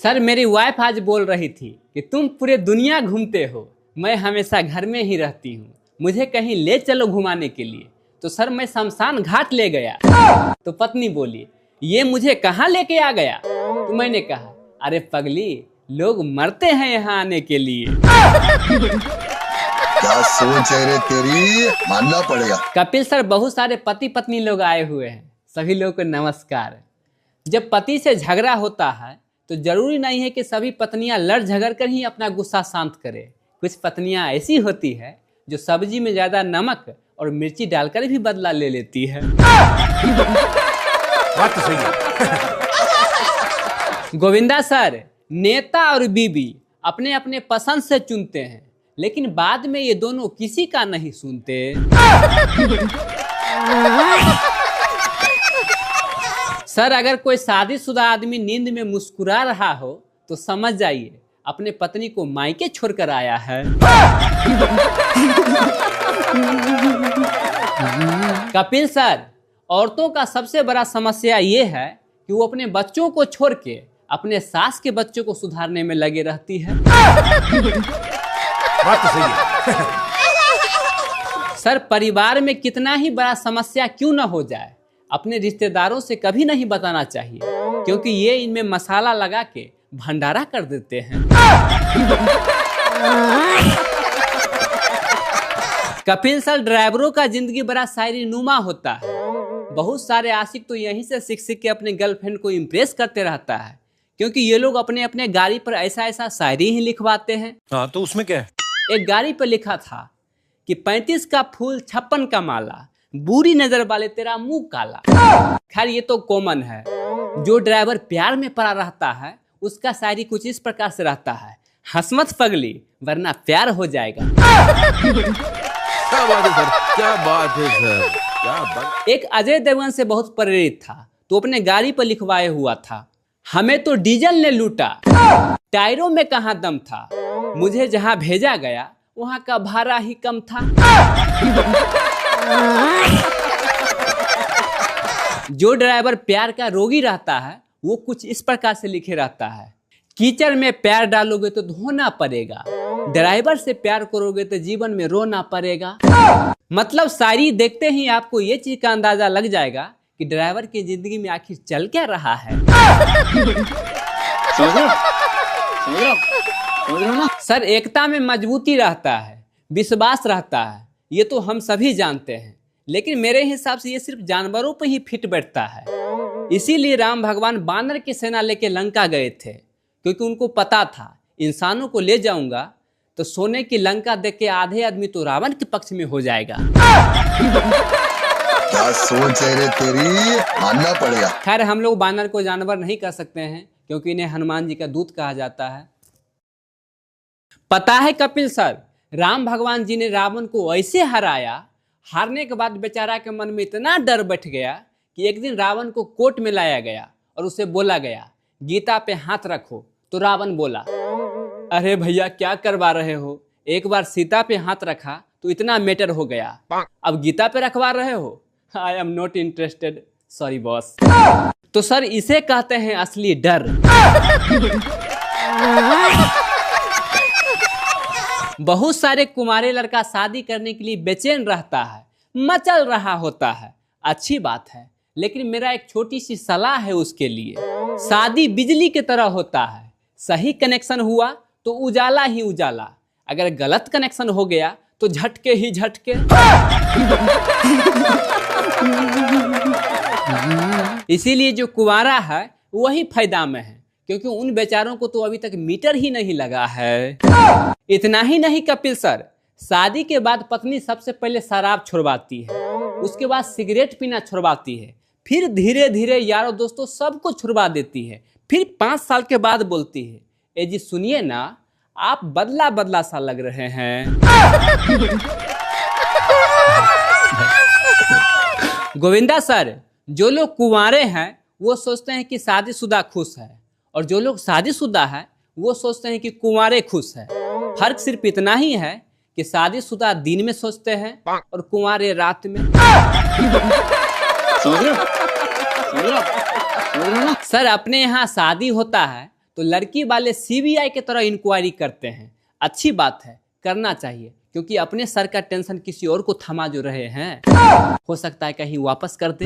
Sir मेरी wife आज बोल रही थी कि तुम पूरे दुनिया घूमते हो, मैं हमेशा घर में ही रहती हूँ, मुझे कहीं ले चलो घुमाने के लिए। तो सर मैं शमशान घाट ले गया। तो पत्नी बोली ये मुझे कहाँ लेके आ गया। तो मैंने कहा अरे पगली, लोग मरते हैं यहाँ आने के लिए। क्या सोच है रे तेरी, मानना पड़ेगा। कपिल सर बहुत सारे पति पत्नी लोग आए हुए हैं, सभी लोगों को नमस्कार। जब पति से झगड़ा होता है तो जरूरी नहीं है कि सभी पत्नियां लड़ झगड़ कर ही अपना गुस्सा शांत करें। कुछ पत्नियां ऐसी होती है जो सब्जी में ज्यादा नमक और मिर्ची डालकर भी बदला ले लेती है। बात तो सही है। गोविंदा सर, नेता और बीबी अपने अपने पसंद से चुनते हैं, लेकिन बाद में ये दोनों किसी का नहीं सुनते। सर अगर कोई शादीशुदा आदमी नींद में मुस्कुरा रहा हो तो समझ जाइए अपने पत्नी को मायके छोड़कर आया है। कपिल सर, औरतों का सबसे बड़ा समस्या ये है कि वो अपने बच्चों को छोड़ के अपने सास के बच्चों को सुधारने में लगे रहती है। बात तो सही है। सर परिवार में कितना ही बड़ा समस्या क्यों ना हो जाए, अपने रिश्तेदारों से कभी नहीं बताना चाहिए, क्योंकि ये इनमें मसाला लगा के भंडारा कर देते हैं। कपिल सर, ड्राइवरों का जिंदगी बड़ा शायरी नुमा होता है। बहुत सारे आशिक तो यहीं से सीख सीख के अपने गर्लफ्रेंड को इम्प्रेस करते रहता है, क्योंकि ये लोग अपने अपने गाड़ी पर ऐसा ऐसा शायरी ही लिखवाते हैं। हाँ तो उसमें क्या है? एक गाड़ी पर लिखा था कि 35 का फूल 56 का माला, बुरी नजर वाले तेरा मुंह काला। खैर ये तो कॉमन है। जो ड्राइवर प्यार में पड़ा रहता है उसका शायरी कुछ इस प्रकार से रहता है, हंसमत पगली वरना प्यार हो जाएगा। क्या बात है सर, क्या बात है सर, क्या बात। एक अजय देवगन से बहुत प्रेरित था तो अपने गाड़ी पर लिखवाए हुआ था, हमें तो डीजल ने लूटा, टायरों में कहाँ दम था, मुझे जहाँ भेजा गया वहाँ का भाड़ा ही कम था। जो ड्राइवर प्यार का रोगी रहता है वो कुछ इस प्रकार से लिखे रहता है, कीचड़ में पैर डालोगे तो धोना पड़ेगा, ड्राइवर से प्यार करोगे तो जीवन में रोना पड़ेगा। मतलब शायरी देखते ही आपको ये चीज का अंदाजा लग जाएगा कि ड्राइवर की जिंदगी में आखिर चल क्या रहा है। समझ रहे हो ना? सर एकता में मजबूती रहता है, विश्वास रहता है, ये तो हम सभी जानते हैं, लेकिन मेरे हिसाब से ये सिर्फ जानवरों पर ही फिट बैठता है। इसीलिए राम भगवान बानर की सेना लेके लंका गए थे, क्योंकि उनको पता था इंसानों को ले जाऊंगा तो सोने की लंका देख के आधे आदमी तो रावण के पक्ष में हो जाएगा। क्या सोच है रे तेरी, मानना पड़ेगा। खैर हम लोग बानर को जानवर नहीं कह सकते हैं, क्योंकि इन्हें हनुमान जी का दूत कहा जाता है। पता है कपिल सर, राम भगवान जी ने रावण को ऐसे हराया, हारने के बाद बेचारा के मन में इतना डर बैठ गया कि एक दिन रावण को कोर्ट में लाया गया और उसे बोला गया गीता पे हाथ रखो। तो रावण बोला अरे भैया क्या करवा रहे हो, एक बार सीता पे हाथ रखा तो इतना मैटर हो गया, अब गीता पे रखवा रहे हो। I am not interested, sorry boss. तो सर इसे कहते हैं असली डर। बहुत सारे कुमारे लड़का शादी करने के लिए बेचैन रहता है, मचल रहा होता है, अच्छी बात है, लेकिन मेरा एक छोटी सी सलाह है उसके लिए। शादी बिजली की तरह होता है, सही कनेक्शन हुआ तो उजाला ही उजाला, अगर गलत कनेक्शन हो गया तो झटके ही झटके। इसीलिए जो कुंवारा है वही फायदा में है, क्योंकि उन बेचारों को तो अभी तक मीटर ही नहीं लगा है। इतना ही नहीं कपिल सर, शादी के बाद पत्नी सबसे पहले शराब छुड़वाती है, उसके बाद सिगरेट पीना छुड़वाती है, फिर धीरे धीरे यारों दोस्तों सबको छुड़वा देती है, फिर 5 साल के बाद बोलती है ए जी सुनिए ना, आप बदला बदला सा लग रहे हैं। गोविंदा सर, जो लोग कुंवारे हैं वो सोचते हैं कि शादीशुदा खुश है, और जो लोग शादीशुदा है वो सोचते हैं कि कुंवारे खुश है। फर्क सिर्फ इतना ही है कि शादीशुदा दिन में सोचते हैं और कुंवारे रात में। सर अपने यहाँ शादी होता है तो लड़की वाले सीबीआई के तरह इंक्वायरी करते हैं। अच्छी बात है, करना चाहिए, क्योंकि अपने सर का टेंशन किसी और को थमा जो रहे हैं, हो सकता है कहीं वापस कर दे।